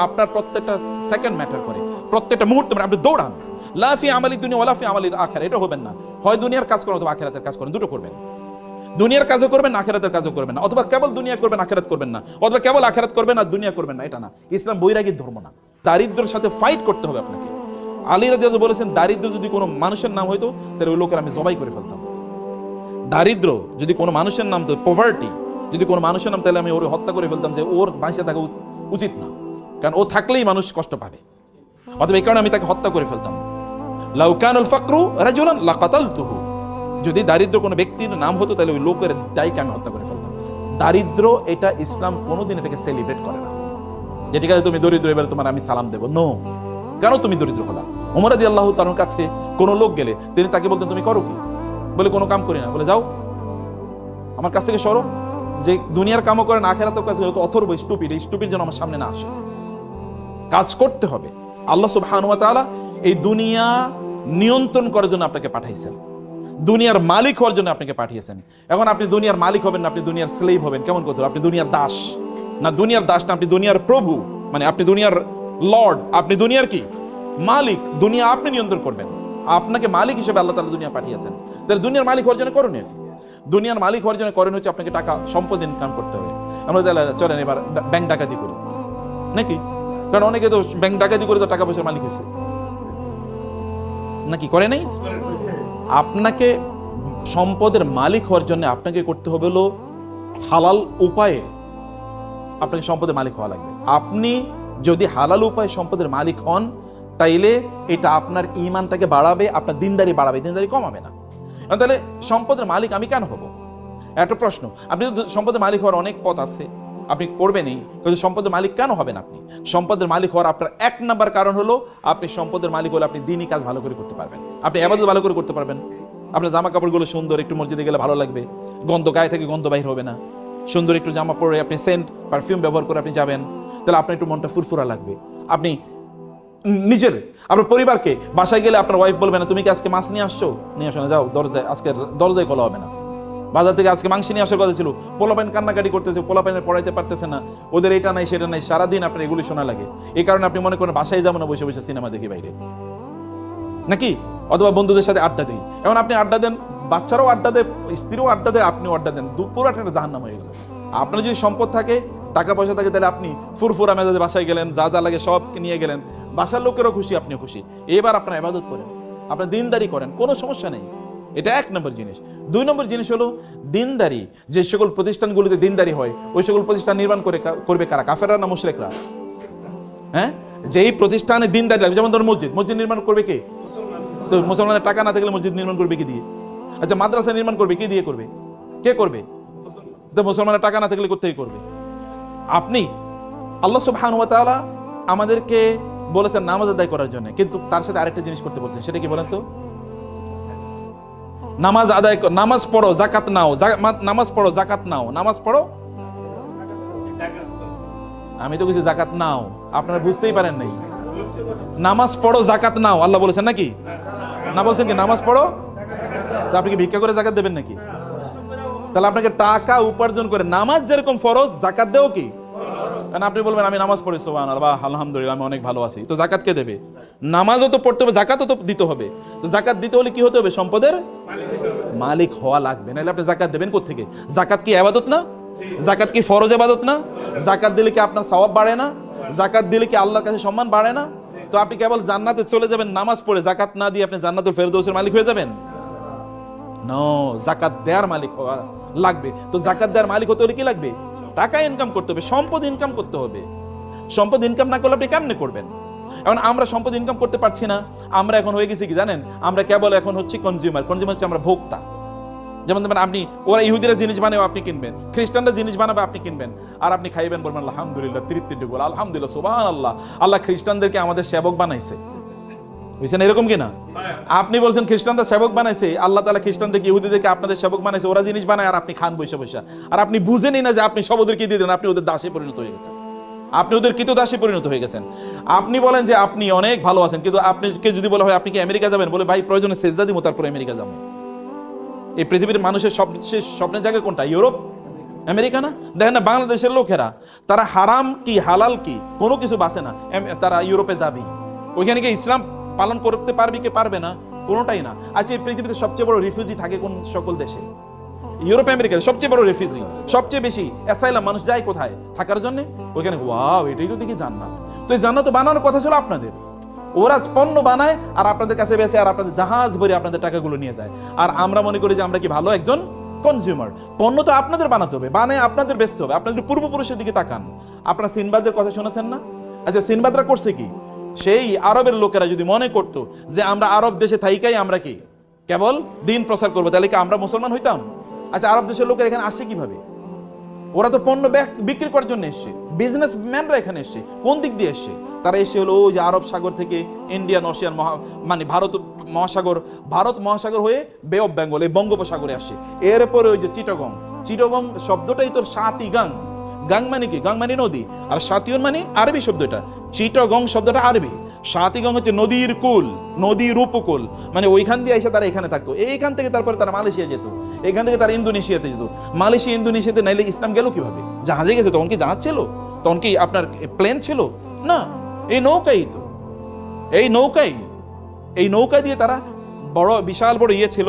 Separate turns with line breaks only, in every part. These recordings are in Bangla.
আপনার প্রত্যেকটা সেকেন্ড ম্যাটার করে, প্রত্যেকটা মুহূর্ত আপনি দৌড়ান। লা ফি আমালি দুনিয়া ওয়ালা ফি আমালিল আখিরা, এটা হবেন না। হয় দুনিয়ার কাজ করেন অথবা আখিরাতের কাজ করেন, দুটো করবেন। দুনিয়ার কাজও করবেন না, আখিরাতের কাজও করবেন না, অথবা কেবল দুনিয়া করবেন আখিরাত করবেন না, অথবা কেবল আখিরাত করবেন আর দুনিয়া করবেন না, এটা না। ইসলাম বৈরাগীর ধর্ম না। দারিদ্র্যের সাথে ফাইট করতে হবে আপনাকে। আলী রাদিয়াল্লাহু বলেছেন, দারিদ্র যদি কোনো মানুষের নাম হইতো তাহলে ওই লোকের আমি জবাই করে ফেলতাম। দারিদ্র যদি কোনো মানুষের নাম, তো পভার্টি যদি কোনো মানুষের নাম, তাহলে আমি ওর হত্যা করে ফেলতাম, যে ওর বাঁচে থাকা উচিত না, কারণ ও থাকলেই মানুষ কষ্ট পাবে। অথবা এই কারণে আমি তাকে হত্যা করে ফেলতাম। লাউ কানাল ফাকরু রাজুলান লাকাতালতুহু, যদি দারিদ্র কোনো ব্যক্তির নাম হতো তাহলে ওই লোকের দায়কে আমি হত্যা করে ফেলতাম। দারিদ্র এটা ইসলাম কোনোদিন এটাকে সেলিব্রেট করে না, যে ঠিক আছে তুমি দরিদ্র, এবার তোমার আমি সালাম দেবো। নো, কেন তুমি দরিদ্র হলা? ওমর রাদিয়াল্লাহু তাআলার কাছে কোনো লোক গেলে তিনি তাকে বলতেন, তুমি করো কি? বলে কোনো কাম করি না। বলে যাও আমার কাছ থেকে সরো, যে দুনিয়ার কামও করেন আখিরাতের কাজ করে, তো অথর্ব স্টুপিড, এই স্টুপিড যেন আমার সামনে না আসে। কাজ করতে হবে। আল্লাহ সুবহানাহু ওয়া তাআলা এই দুনিয়া নিয়ন্ত্রণ করার জন্য আপনাকে পাঠাইছেন, দুনিয়ার মালিক হওয়ার জন্য আপনাকে পাঠিয়েছেন। এখন আপনি দুনিয়ার মালিক হবেন না, আপনি দুনিয়ার স্লেভ হবেন। কেমন কথা? আপনি দুনিয়ার দাস না, দুনিয়ার দাস না, আপনি দুনিয়ার প্রভু, মানে আপনি দুনিয়ার লর্ড, আপনি দুনিয়ার কি মালিক। দুনিয়া আপনি নিয়ন্ত্রণ করবেন, আপনাকে মালিক হিসেবে আল্লাহ তাআলা দুনিয়া পাঠিয়েছেন। তাহলে দুনিয়ার মালিক হওয়ার জন্য করণীয় কি? দুনিয়ার মালিক হওয়ার জন্য করণীয় হচ্ছে আপনাকে টাকা সম্পদ ইনকাম করতে হবে। আমরা চলেন এবার ব্যাংক ডাকাতি করি নাকি? কারণ অনেকে তো ব্যাংক ডাকাতি করে তো টাকা পয়সার মালিক হয়েছে, নাকি করে নাই? আপনাকে সম্পদের মালিক হওয়ার জন্য আপনাকে করতে হবে হলো হালাল উপায়ে আপনাকে সম্পদের মালিক হওয়া লাগবে। আপনি যদি হালাল উপায়ে সম্পদের মালিক হন, তাইলে এটা আপনার ঈমানটাকে বাড়াবে, আপনার দিনদারি বাড়াবে, দিনদারি কমাবে না। তাহলে সম্পদের মালিক আমি কেন হব? একটা প্রশ্ন। আপনি সম্পদের মালিক হওয়ার অনেক পথ আছে, আপনি করবেনই, কিন্তু সম্পদের মালিক কেন হবেন? আপনি সম্পদের মালিক হওয়ার আপনার এক নাম্বার কারণ হলো, আপনি সম্পদের মালিক হলে আপনি দ্বীনি কাজ ভালো করে করতে পারবেন, আপনি ইবাদত ভালো করে করতে পারবেন। আপনার জামা কাপড়গুলো সুন্দর, একটু মসজিদে গেলে ভালো লাগবে, গন্ধ গায়ে থেকে গন্ধ বাইর হবে না। সুন্দর একটু জামা পরে আপনি সেন্ট পারফিউম ব্যবহার করে আপনি যাবেন, তাহলে আপনার একটু মনটা ফুরফুরা লাগবে। আপনি নিজের আপনার পরিবারকে, বাসায় গেলে আপনার ওয়াইফ বলবে না, তুমি কি আজকে মাছ নিয়ে আসছো? নিয়ে আসো না, যাও দরজায়, আজকে দরজায় খোলা হবে না। বাজার থেকে আজকে মাংস নিয়ে আসার কথা ছিল, পোলাপাইন কান্নাকাটি করতেছে, পোলাপাইনের পড়াইতে পারতেছে না, ওদের এটা নাই সেটা নাই, সারাদিন আপনার এগুলি শোনা লাগে। এই কারণে আপনি মনে করেন বাসায় যাবো না, বসে বসে সিনেমা দেখি বাইরে, নাকি অথবা বন্ধুদের সাথে আড্ডা দিই। এখন আপনি আড্ডা দেন, বাচ্চারাও আড্ডা দেয়, স্ত্রীও আড্ডা দেয়, আপনিও আড্ডা দেন, পুরো একটা জাহান্নাম হয়ে গেল। আপনার যদি সম্পদ থাকে, টাকা পয়সা থাকে, তাহলে আপনি ফুরফুরা মেজাজে বাসায় গেলেন, যা যা লাগে সব নিয়ে গেলেন, বাসার লোকেরও খুশি, আপনিও খুশি। এবার আপনার ইবাদত করেন, আপনার দিনদারি করেন, কোনো সমস্যা নেই। এটা এক নম্বর জিনিস। দুই নম্বর জিনিস হলো দিনদারি। যে সকল প্রতিষ্ঠানগুলিতে দিনদারি হয়, ওই সকল প্রতিষ্ঠান নির্মাণ করবে কারা? কাফেররা না মুশরিকরা? হ্যাঁ, যেই প্রতিষ্ঠানে দিনদারি লাগবে, যেমন ধরুন মসজিদ নির্মাণ করবে কে? তো মুসলমানের টাকা না থাকলে মসজিদ নির্মাণ করবে কি দিয়ে? আচ্ছা, মাদ্রাসা নির্মাণ করবে কি দিয়ে করবে? কে করবে? তো মুসলমানের টাকা না থাকলে কোত্থেকে করবে? আপনি। আল্লাহ সুবহানাহু ওয়া তাআলা আমাদেরকে বলেছেন নামাজ আদায় করার জন্য, কিন্তু তার সাথে আরেকটা জিনিস করতে বলছেন, সেটা কি বলেন তো? নামাজ আদায়, নামাজ পড়ো, যাকাত নাও, নামাজ পড়ো, যাকাত নাও, নামাজ পড়ো। আমি তো কিছু যাকাত নাও, আপনারা বুঝতেই পারেন নাই। নামাজ পড়ো, যাকাত নাও, আল্লাহ বলেছেন নাকি? না বলছেন কি নামাজ পড়ো? আপনি কি ভিক্ষা করে যাকাত দেবেন নাকি? তাহলে আপনাকে টাকা উপার্জন করে, নামাজ যেরকম ফরজ, যাকাত দেও কি? কারণ আপনি বলবেন আমি নামাজ পড়ি, সুবহানাল্লাহ, আলহামদুলিল্লাহ, আমি অনেক ভালো আছি, তো যাকাত কে দেবে? নামাজও তো পড়তে হবে, যাকাতও তো দিতে হবে। তো যাকাত দিতে হলে কি হতে হবে? সম্পদের মালিক হওয়া লাগবে, নাহলে আপনি যাকাত দেবেন কোত্থেকে? যাকাত কি ইবাদত না? যাকাত কি ফরজ ইবাদত না? যাকাত দিলে কি আপনার সওয়াব বাড়ে না? যাকাত দিলে কি আল্লাহর কাছে সম্মান বাড়ে না? তো আপনি কেবল জান্নাতে চলে যাবেন নামাজ পড়ে, যাকাত না দিয়ে আপনি জান্নাতুল ফেরদৌসের মালিক হয়ে যাবেন? নো, যাকাত দেওয়ার মালিক হওয়া লাগবে। তো যাকাত দেওয়ার মালিক হতে হলে কি লাগবে? টাকা ইনকাম করতে হবে, সম্পদ ইনকাম করতে হবে। সম্পদ ইনকাম না করলে আপনি কেমনে করবেন? এখন আমরা সম্পদ ইনকাম করতে পারছি না, আমরা এখন হয়ে গেছি কি জানেন? আমরা কেবল এখন হচ্ছে কনজিউমার হচ্ছে আমরা ভোক্তা। যেমন আপনি, ওরা ইহুদিরা জিনিস বানাবে আপনি কিনবেন, খ্রিস্টানরা জিনিস বানাবে আপনি কিনবেন, আর আপনি খাইবেন, বলবেন আলহামদুলিল্লাহ, তৃপ্তিটুকু আলহামদুলিল্লাহ, সুবহানাল্লাহ, আল্লাহ খ্রিস্টানদেরকে আমাদের সেবক বানাইছে। বুঝছেন এরকম কিনা? আপনি বলছেন খ্রিস্টানরা সেবক বানাইছে, আল্লাহ তাআলা খ্রিস্টানদেরকে, ইহুদিদেরকে আপনাদের সেবক বানাইছে, ওরা জিনিস বানায় আর আপনি খান বৈশা বৈশা, আর আপনি বুঝেনই না যে আপনি সব ওদেরকে দিয়ে দেন, আপনি ওদের দাসে পরিণত হয়ে গেছেন, আপনি ওদের কৃতদাসে পরিণত হয়ে গেছেন। আপনি বলেন যে আপনি অনেক ভালো আছেন, কিন্তু আপনাকে যদি বলা হয় আপনি কি আমেরিকা যাবেন, বলে ভাই প্রয়োজনে সেজদা দিব তারপর আমেরিকা যাবো। এই পৃথিবীর মানুষের সবচেয়ে স্বপ্নের জায়গা কোনটা? ইউরোপ আমেরিকা না? দেখেন না বাংলাদেশের লোকেরা, তারা হারাম কি হালাল কি কোনো কিছু বাঁচে না, তারা ইউরোপে যাবেই। ওইখানে গিয়ে ইসলাম পালন করতে পারবি কি পারবে না, কোনোটাই না। আচ্ছা, এই পৃথিবীতে সবচেয়ে বড় রিফিউজি থাকে কোন সকল দেশে? ইউরোপ আমেরিকাতে সবচেয়ে বড় রিফিউজি, সবচেয়ে বেশি অ্যাসাইলাম মানুষ যায় কোথায় থাকার জন্য? ওইখানে। ওয়াও, এটাই তো দেখি জান্নাত। তো এই জান্নাত বানানোর কথা ছিল আপনাদের। ওরা পণ্য বানায় আর আপনাদের কাছে বেচে, আর আপনাদের জাহাজ ভরে আপনাদের টাকাগুলো নিয়ে যায়। আর আমরা মনে করি যে আমরা কি ভালো একজন কনজিউমার। পণ্য তো আপনাদের বানাতে হবে, বানায় আপনাদের বেচতে হবে। আপনাদের পূর্বপুরুষের দিকে তাকান। আপনারা সিনবাদের কথা শুনেছেন না? আচ্ছা, সিনবাদরা করছে কি? সেই আরবের লোকেরা যদি মনে করতো যে আমরা আরব দেশে থাইকাই আমরা কি কেবল দিন প্রচার করবো, তাহলে কি আমরা মুসলমান হইতাম? আচ্ছা, আরব দেশের লোকেরা এখানে আসছে কিভাবে? ওরা তো পণ্য বিক্রি করার জন্য এসছে। বিজনেসম্যানরা এখানে এসছে কোন দিক দিয়ে এসছে? তারা এসে হলো ওই যে আরব সাগর থেকে ইন্ডিয়ান ওশিয়ান মানে ভারত মহাসাগর হয়ে বে অফ বেঙ্গল, এই বঙ্গোপসাগরে আসছে। এরপরে ওই যে চিটগং শব্দটাই তোর সাতিগাং। গাং মানে কি? গাং মানে নদী, আর সাতিয়ন মানে আরবি শব্দটা। চিটগং শব্দটা আরবি, সাতিগং হচ্ছে নদীর কুল, নদীর উপকূল। মানে ওইখান দিয়ে এসে তারা এখানে থাকতো। এইখান থেকে তারপরে তারা মালয়েশিয়া যেত, এখান থেকে তারা ইন্দোনেশিয়াতে যেত। মালয়েশিয়া ইন্দোনেশিয়াতে নাইলে ইসলাম গেল কিভাবে? জাহাজে গেছে। তখন কি জাহাজ ছিল? তখন কি আপনার প্লেন ছিল? না, এই নৌকাই তো, এই নৌকা দিয়ে তারা বড় বিশাল বড় ইয়ে ছিল,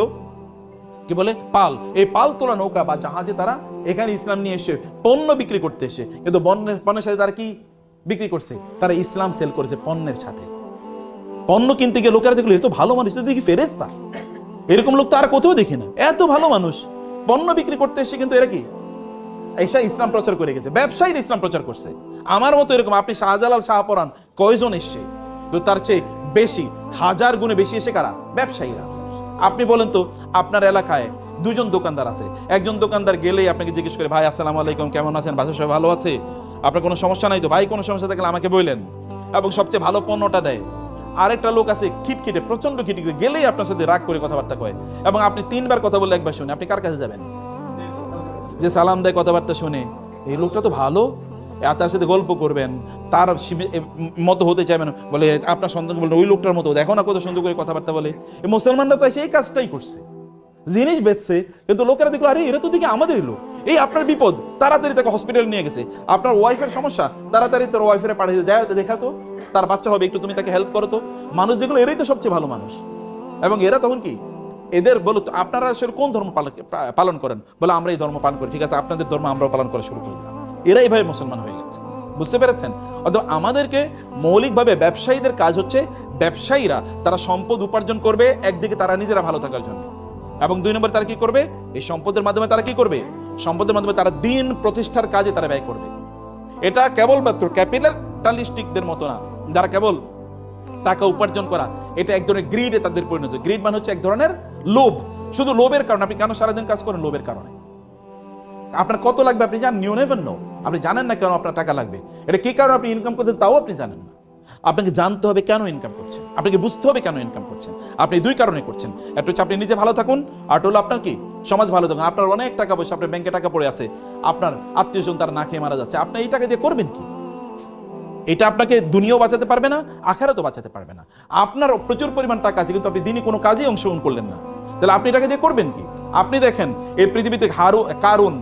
কি বলে পাল, এই পাল তোলা নৌকা বা জাহাজে তারা এখানে ইসলাম নিয়ে এসে পণ্য বিক্রি করতে এসে। কিন্তু পণ্যের সাথে তারা কি বিক্রি করছে? তারা ইসলাম সেল করেছে পণ্যের সাথে। পণ্য কিনতে গিয়ে লোকেরা দেখলো এত ভালো মানুষ, দেখি ফেরেশতা, এরকম লোক তো আর কোথাও দেখি না। এত ভালো মানুষ পণ্য বিক্রি করতে এসে কিন্তু এরা কি এসা ইসলাম প্রচার করে গেছে। ব্যবসায়ীরা ইসলাম প্রচার করছে। আমার মতো এরকম আপনি শাহজালাল শাহপরান কয়জন এসছে? কিন্তু তার চেয়ে বেশি, হাজার গুণে বেশি এসে কারা? ব্যবসায়ীরা। আপনি বলেন তো, আপনার এলাকায় দুজন দোকানদার আছে। একজন দোকানদার গেলেই আপনাকে জিজ্ঞেস করে, ভাই আসসালামু আলাইকুম, কেমন আছেন, বাসায় সবাই ভালো আছে, আপনার কোনো সমস্যা নাই তো? ভাই কোনো সমস্যা থাকলে আমাকে বললেন, এবং সবচেয়ে ভালো পণ্যটা দেয়। আরেকটা লোক আছে খিটখিটে, প্রচন্ড খিটখিটে, গেলেই আপনার সাথে রাগ করে কথাবার্তা কয়, এবং আপনি 3 বার কথা বললে একবার শুনে, আপনি কার কাছে যাবেন? যে সালাম দেয়, কথাবার্তা শুনে, এই লোকটা তো ভালো, তার সাথে গল্প করবেন, তার মতো হতে চাইবেন, বলে আপনার সন্তান বললেন ওই লোকটার মতো, দেখো না কত সুন্দর করে কথাবার্তা বলে। এই মুসলমানরা তো সেই কাজটাই করছে, জিনিস বেচছে, কিন্তু লোকেরা দেখলো আরে এরা তো দেখি আমাদেরই লোক। এই আপনার বিপদ, তাড়াতাড়ি তাকে হসপিটালে নিয়ে গেছে। আপনার ওয়াইফের সমস্যা, তাড়াতাড়ি তোর ওয়াইফের পাঠিয়ে যায়, দেখা তো তার বাচ্চা হবে, একটু তুমি তাকে হেল্প করো তো। মানুষ যেগুলো, এরাই তো সবচেয়ে ভালো মানুষ। এবং এরা তখন কি, এদের বলো তো আপনারা আসলে কোন ধর্ম পালন করেন? বলে আমরা এই ধর্ম পালন করি। ঠিক আছে, আপনাদের ধর্ম আমরাও পালন করা শুরু করি। এরা এইভাবে মুসলমান হয়ে গেছে। বুঝতে পেরেছেন? অথবা আমাদেরকে মৌলিকভাবে ব্যবসায়ীদের কাজ হচ্ছে, ব্যবসায়ীরা তারা সম্পদ উপার্জন করবে, একদিকে তারা নিজেরা ভালো থাকার জন্য, এবং 2 নম্বর তারা কি করবে? এই সম্পদের মাধ্যমে তারা কি করবে? সম্পদের মাধ্যমে তারা দিন প্রতিষ্ঠার কাজে তারা ব্যয় করবে। এটা কেবলমাত্র ক্যাপিটালিস্টিকদের মতো না, যারা কেবল টাকা উপার্জন করা, এটা এক ধরনের গ্রিডে তাদের পরিণত। গ্রিড মানে হচ্ছে এক ধরনের লোভ। শুধু লোভের কারণে আপনি কেন সারাদিন কাজ করেন? লোভের কারণে। আপনার কত লাগবে আপনি জানেন? You never know. আপনি জানেন না কেন আপনার টাকা লাগবে, এটা কি কারণে আপনি ইনকাম করছেন তাও আপনি জানেন না। আপনাকে জানতে হবে কেন ইনকাম করছেন, আপনাকে বুঝতে হবে কেন ইনকাম করছেন। আপনি 2 কারণে করছেন, একটা হচ্ছে আপনি নিজে ভালো থাকুন, আর হলো আপনার কি সমাজ ভালো থাকুন। আপনার অনেক টাকা পয়সা, আপনার ব্যাংকে টাকা পড়ে আছে, আপনার আত্মীয়স্বজন তারা না খেয়ে মারা যাচ্ছে, আপনি এই টাকা দিয়ে করবেন কি? এটা আপনাকে দুনিয়াও বাঁচাতে পারবে না, আখিরাতও বাঁচাতে পারবে না। আপনার প্রচুর পরিমাণ টাকা আছে, কিন্তু আপনি দিনই কোনো কাজেই অংশগ্রহণ করলেন না, তাহলে আপনি টাকা দিয়ে করবেন কি? আপনি দেখেন এই পৃথিবীতে কারুন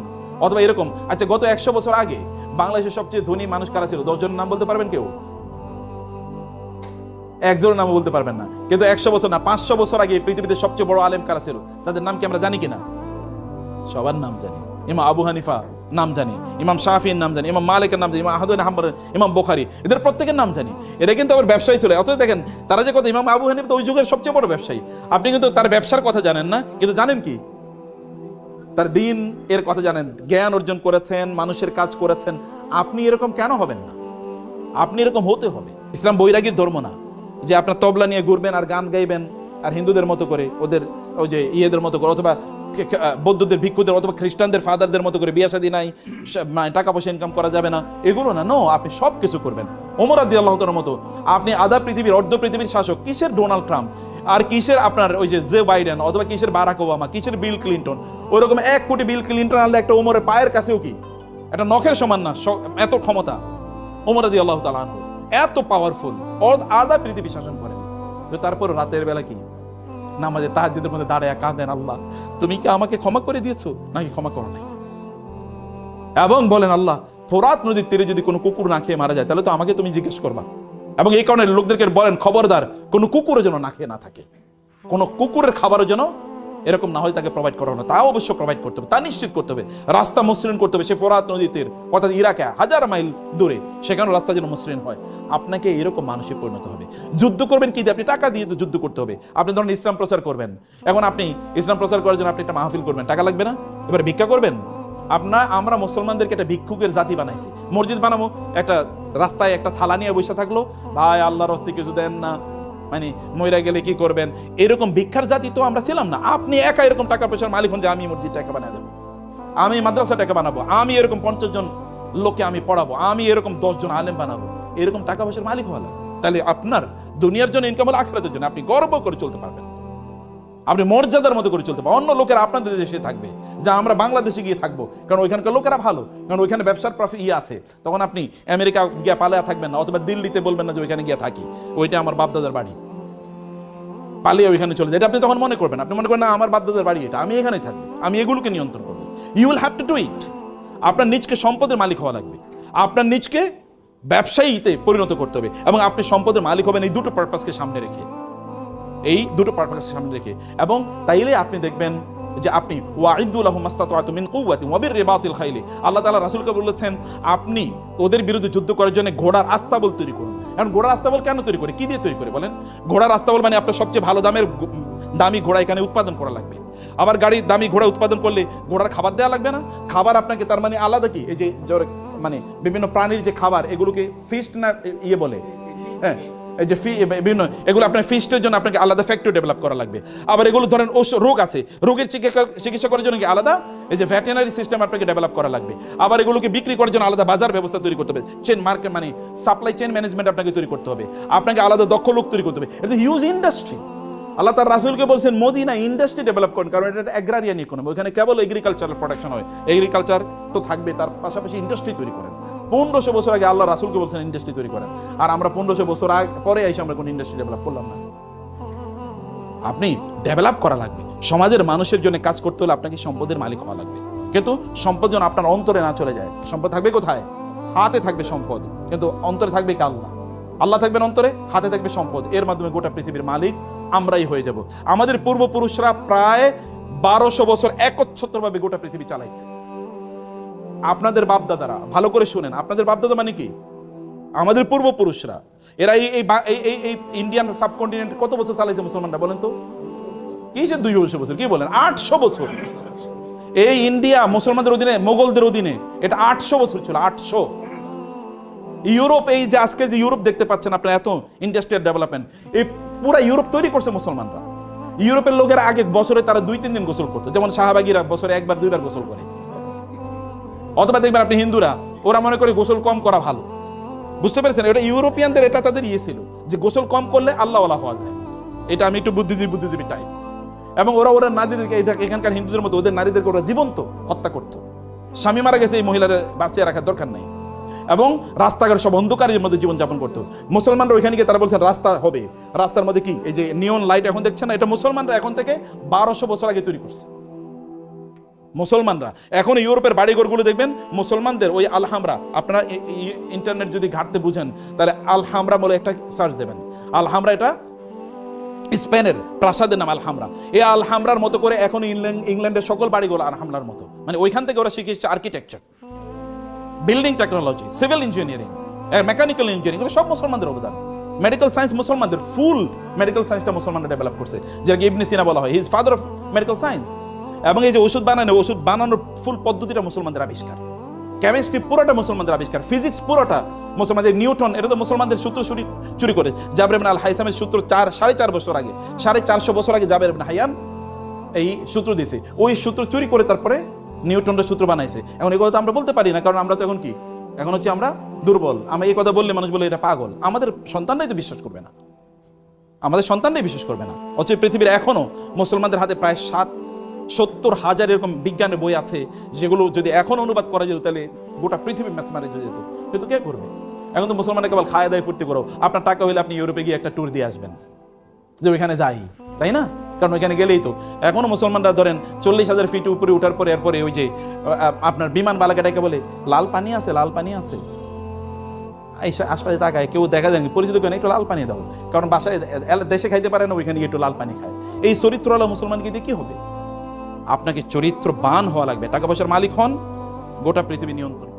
অথবা এরকম, আচ্ছা গত 100 বছর আগে বাংলাদেশের সবচেয়ে ধনী মানুষ কারা ছিল? 10 জনের নাম বলতে পারবেন কেউ? একজনের নাম বলতে পারবেন না। কিন্তু 100 বছর না, 500 বছর আগে পৃথিবীতে সবচেয়ে বড় আলেম কারা ছিল? তাদের নাম কি আমরা জানি কিনা? সবার নাম জানি। ইমাম আবু হানিফা নাম জানি, ইমাম শাফির নাম জানি, ইমাম মালিকের নাম জানি, ইমাম আহমদ বিন হাম্বল, ইমাম বুখারী, এদের প্রত্যেকের নাম জানি। এরা কিন্তু আবার ব্যবসায়ী ছিল। অতএব দেখেন তারা যে কথা, ইমাম আবু হানিফা তো ওই যুগের সবচেয়ে বড় ব্যবসায়ী। আপনি কিন্তু তার ব্যবসার কথা জানেন না, কিন্তু জানেন কি? তার দিন এর কথা জানেন, জ্ঞান অর্জন করেছেন, মানুষের কাজ করেছেন। আপনি এরকম কেন হবেন না? আপনি এরকম হতে হবে। ইসলাম বৈরাগীর ধর্ম না যে আপনার তবলা নিয়ে ঘুরবেন আর গান গাইবেন, আর হিন্দুদের মতো করে, ওদের ওই যে ইয়েদের মতো করে, অথবা বৌদ্ধদের ভিক্ষুদের অথবা খ্রিস্টানদের ফাদারদের মতো করে বিয়ে শাদী নাই, টাকা পয়সা ইনকাম করা যাবে না, এগুলো না। নো, আপনি সব কিছু করবেন ওমর রাদিয়াল্লাহু তাআলার মতো। আপনি আধা পৃথিবীর, অর্ধ পৃথিবীর শাসক। কিসের ডোনাল্ড ট্রাম্প, আর কিসের আপনার ওই যে বাইডেন, অথবা কিসের বারাক ওবামা, কিসের বিল ক্লিন্টন? ওইরকম 1 কোটি বিল ক্লিন্টন আনলে একটা ওমরের পায়ের কাছেও কি একটা নখের সমান না, এত ক্ষমতা ওমর রাদিয়াল্লাহু তাআলা আনহু, এত পাওয়ারফুল, আধা পৃথিবী শাসন করেন। তারপর রাতের বেলা কি নামাজে তাহাজ্জুদের মধ্যে দাঁড়ায় কাঁদেন, আল্লাহ তুমি কি আমাকে ক্ষমা করে দিয়েছো নাকি ক্ষমা করো নাই? এবং বলেন আল্লাহ, ফোরাত নদীর তীরে যদি কোনো কুকুর না খেয়ে মারা যায় তাহলে তো আমাকে তুমি জিজ্ঞেস করবা। এবং এই কারণে লোকদেরকে বলেন খবরদার, কোনো কুকুরের যেন না খেয়ে না থাকে, কোনো কুকুরের খাবারের জন্য এরকম না হয় তাকে প্রোভাইড করা না, তাও অবশ্য প্রোভাইড করতে হবে, তা নিশ্চিত করতে হবে। রাস্তা মসৃণ করতে হবে, সে ফোরাত নদীর তীর অর্থাৎ ইরাকে 1000 মাইল দূরে, সেখানে রাস্তা যেন মসৃণ হয়। আপনাকে এরকম মানুষে পরিণত হবে। যুদ্ধ করবেন কি দিয়ে? আপনি টাকা দিয়ে তো যুদ্ধ করতে হবে। আপনি ধরুন ইসলাম প্রচার করবেন, এখন আপনি ইসলাম প্রচার করার জন্য আপনি একটা মাহফিল করবেন, টাকা লাগবে না? এবার ভিক্ষা করবেন? আমরা মুসলমানদেরকে একটা ভিক্ষুকের জাতি বানাইছি। মসজিদ বানাবো, একটা রাস্তায় একটা থালা নিয়ে বসে থাকলো, ভাই আল্লাহর রাস্তে কিছু দেন না, মানে মইরা গেলে কি করবেন, এরকম ভিক্ষার জাতি তো আমরা ছিলাম না। আপনি একা এরকম টাকা পয়সার মালিক হন যে আমি মসজিদ টাকা বানিয়ে দেবো, আমি মাদ্রাসা টাকা বানাবো, আমি এরকম 50 জন লোককে আমি পড়াবো, আমি এরকম 10 জন আলেম বানাবো, এরকম টাকা পয়সার মালিক হওয়া লাগবে। তাহলে আপনার দুনিয়ার জন্য ইনকাম হলো, আখিরাতের জন্য আপনি গর্ব করে চলতে পারবেন, আপনি মর্যাদার মতো করে চলতে পারবেন। অন্য লোকেরা আপনাদের দেশে থাকবে, যা আমরা বাংলাদেশে গিয়ে থাকবো, কারণ ওইখানকার লোকেরা ভালো, কারণ ওইখানে ব্যবসার প্রফিট আছে। তখন আপনি আমেরিকা গিয়ে পালিয়ে থাকবেন না, অথবা দিল্লিতে বলবেন না যে ওইখানে গিয়ে থাকি, ওইটা আমার বাপদাদার বাড়ি, পালিয়ে ওইখানে চলে যায়, এটা আপনি তখন মনে করবেন। আপনি মনে করেন না আমার বাপদাদার বাড়ি এটা, আমি এখানেই থাকবো, আমি এগুলোকে নিয়ন্ত্রণ করবো। You will have to do it. আপনার নিজকে সম্পদের মালিক হওয়া লাগবে, আপনার নিজকে ব্যবসায়ীতে পরিণত করতে হবে, এবং আপনি সম্পদের মালিক হবেন এই দুটো পারপাসকে সামনে রেখে, এই দুটো পারপাসকে সামনে রেখে। এবং তাইলে আপনি দেখবেন যে আপনি ওয়াইদু লাহুম মাসতাতআতু মিন কুওয়াতিন ওয়া বিররিবাতিল খাইলি, আল্লাহ তাআলা রাসূলকে বলেছেন আপনি ওদের বিরুদ্ধে যুদ্ধ করার জন্য ঘোড়ার আস্তাবল তৈরি করুন। এখন ঘোড়ার আস্তাবল কেন তৈরি করে, কি দিয়ে তৈরি করে বলেন? ঘোড়ার আস্তাবল মানে আপনার সবচেয়ে ভালো দামি ঘোড়া এখানে উৎপাদন করা লাগবে। আবার গাড়ির দামি ঘোড়া উৎপাদন করলে ঘোড়ার খাবার দেওয়া লাগবে না? খাবার আপনাকে, তার মানে আলাদা কি, এই যে মানে বিভিন্ন প্রাণীর যে খাবার, এগুলোকে ফিস্ট না ইয়ে বলে, হ্যাঁ, এই যে বিভিন্ন এগুলো আপনার ফিস্টের জন্য আপনাকে আলাদা ফ্যাক্টরি ডেভেলপ করা লাগবে। আবার এগুলো ধরেন রোগ আছে, রোগের চিকিৎসা করার জন্য কি আলাদা এই যে ভেটেরিনারি সিস্টেম আপনাকে ডেভেলপ করা লাগবে। আবার এগুলোকে বিক্রি করার জন্য আলাদা বাজার ব্যবস্থা তৈরি করতে হবে, চেন মার্কেট মানে সাপ্লাই চেন ম্যানেজমেন্ট আপনাকে তৈরি করতে হবে, আপনাকে আলাদা দক্ষ লোক তৈরি করতে হবে। এটা হিউজ ইন্ডাস্ট্রি। আল্লাহ তার রাসূলকে বলছেন মদিনা ইন্ডাস্ট্রি ডেভেলপ করুন, কারণ এটা একটা অ্যাগ্রারিয়ান ইকোনমি, ওখানে কেবল এগ্রিকালচারাল প্রোডাকশন হয়, এগ্রিকালচার তো থাকবে, তার পাশাপাশি ইন্ডাস্ট্রি তৈরি করেন। 1500 বছর আগে আল্লাহ রাসূলকে বলছেন ইন্ডাস্ট্রি তৈরি করেন, আর আমরা 1500 বছর পরে এসে আমরা কোন ইন্ডাস্ট্রি ডেভেলপ করলাম না। আপনি ডেভেলপ করা লাগবে, সমাজের মানুষের জন্য কাজ করতে হলে আপনাকে সম্পদের মালিক হওয়া লাগবে। কিন্তু সম্পদ যেন আপনার অন্তরে না চলে যায়। সম্পদ থাকবে কোথায়? হাতে থাকবে সম্পদ, কিন্তু অন্তরে থাকবে কি আল্লাহ। আল্লাহ থাকবেন অন্তরে, হাতে থাকবে সম্পদ, এর মাধ্যমে গোটা পৃথিবীর মালিক আমরাই হয়ে যাব। আমাদের পূর্বপুরুষরা প্রায় 1200 বছর একচ্ছত্রভাবে গোটা পৃথিবী চালাইছে। আপনাদের বাপদাদারা, ভালো করে শুনেন, আপনাদের বাপদাদা মানে কি? আমাদের পূর্বপুরুষরা। এরা এই ইন্ডিয়ান সাবকন্টিনেন্ট কত বছর চালাইছে মুসলমানরা বলেন তো? কি যে 200 বছর, কি বলেন? 800 বছর। এই ইন্ডিয়া মুসলমানদের অধীনে, মোগলদের অধীনে, এটা 800 বছর ছিল, 800। ইউরোপ, এই যে আজকে যে ইউরোপ দেখতে পাচ্ছেন আপনারা, এত ইন্ডাস্ট্রিয়াল ডেভেলপমেন্ট, এই পুরো ইউরোপ তৈরি করছে মুসলমানরা। ইউরোপের লোকেরা আগে বছরে তারা 2-3 দিন গোসল করতো, যেমন শাহবাগীরা বছরে 1-2 বার গোসল করে। অথবা দেখবেন আপনি হিন্দুরা, ওরা মনে করে গোসল কম করা ভালো। বুঝতে পেরেছেন? এটা ইউরোপিয়ানদের, এটা তাদের ইয়ে ছিল যে গোসল কম করলে আল্লাহ ওয়ালা হওয়া যায়। এটা আমি একটু বুদ্ধিজীবী টাইপ। এবং ওরা নারীদেরকে, এখানকার হিন্দুদের মতো ওদের নারীদেরকে ওরা জীবন্ত হত্যা করতো। স্বামী মারা গেছে, এই মহিলারা বাঁচিয়ে রাখার দরকার নেই। এবং রাস্তাঘাট সব অন্ধকারের মধ্যে জীবনযাপন করতো। মুসলমানরা ওইখানে গিয়ে তারা বলছেন রাস্তা হবে, রাস্তার মধ্যে কি এই যে নিয়ন লাইট এখন দেখছেন না, এটা মুসলমানরা এখন থেকে 1200 বছর আগে তৈরি করছে। মুসলমানরা এখন ইউরোপের বাড়িঘরগুলো দেখবেন মুসলমানদের, ওই আলহামরা, আপনারা ইন্টারনেট যদি ঘাটতে বুঝেন তাহলে আলহামরা বলে একটা সার্চ দেবেন। আলহামরা এটা স্পেনের প্রাসাদের নাম আলহামরা। এই আলহামরার মতো করে এখন ইংল্যান্ডের সকল বাড়িগুলো আলহামরার মতো, মানে ওইখান থেকে ওরা শিখেছে architecture, building technology, civil engineering, mechanical engineering, এগুলো সব মুসলমানদের অবদান। মেডিকেল সায়েন্স মুসলমানদের, ফুল মেডিকেল সায়েন্সটা মুসলমানরা ডেভেলপ করছে, যেটাকে ইবনে সিনা বলা হয়, he is father of medical science. এবং এই যে ওষুধ বানানোর ফুল পদ্ধতিটা মুসলমানদের আবিষ্কার, কেমিস্ট্রি পুরোটা মুসলমানদের আবিষ্কার, ফিজিক্স পুরোটা মুসলমানদের, নিউটন এটা তো মুসলমানদের সূত্র চুরি করে জাবের ইবনে আল হাইসামের সূত্র 4.5 বছর আগে, 450 বছর আগে জাবের ইবনে হাইয়ান এই সূত্র দিয়েছে। ওই সূত্র চুরি করে তারপরে নিউটনের সূত্র বানাইছে। এখন এই কথা তো আমরা বলতে পারি না, কারণ আমরা তো এখন কি, এখন হচ্ছে আমরা দুর্বল। আমরা এই কথা বললে মানুষ বলে এটা পাগল। আমাদের সন্তানরাই তো বিশ্বাস করবে না, আমাদের সন্তানরাই বিশ্বাস করবে না। অথচ পৃথিবীর এখনো মুসলমানদের হাতে প্রায় 70,000 এরকম বিজ্ঞানের বই আছে, যেগুলো যদি এখন অনুবাদ করা যেত তাহলে গোটা পৃথিবী ম্যাচমারেজ হয়ে যেত। কিন্তু কে করবে? এখন তো মুসলমানরা কেবল খায় দায় ফুর্তি করো। আপনার টাকা হইলে আপনি ইউরোপে গিয়ে একটা ট্যুর দিয়ে আসবেন, যে ওইখানে যাই, তাই না? কারণ ওইখানে গেলেই তো এখনো মুসলমানরা ধরেন 40,000 ফিট উপরে উঠার পরে এরপরে ওই যে আপনার বিমান বালাকাটাকে বলে লাল পানি আছে, লাল পানি আছে, এই আশপাশে তাকায় কেউ দেখা যায় পরিচিত কেন একটু লাল পানি দাও, কারণ বাসায় দেশে খাইতে পারে না, ওইখানে গিয়ে একটু লাল পানি খায়। এই চরিত্রওয়ালা মুসলমানকে দিয়ে কি হবে? আপনাকে চরিত্রবান হওয়া লাগবে। টাকা পয়সার মালিক হন, গোটা পৃথিবী নিয়ন্ত্রণ।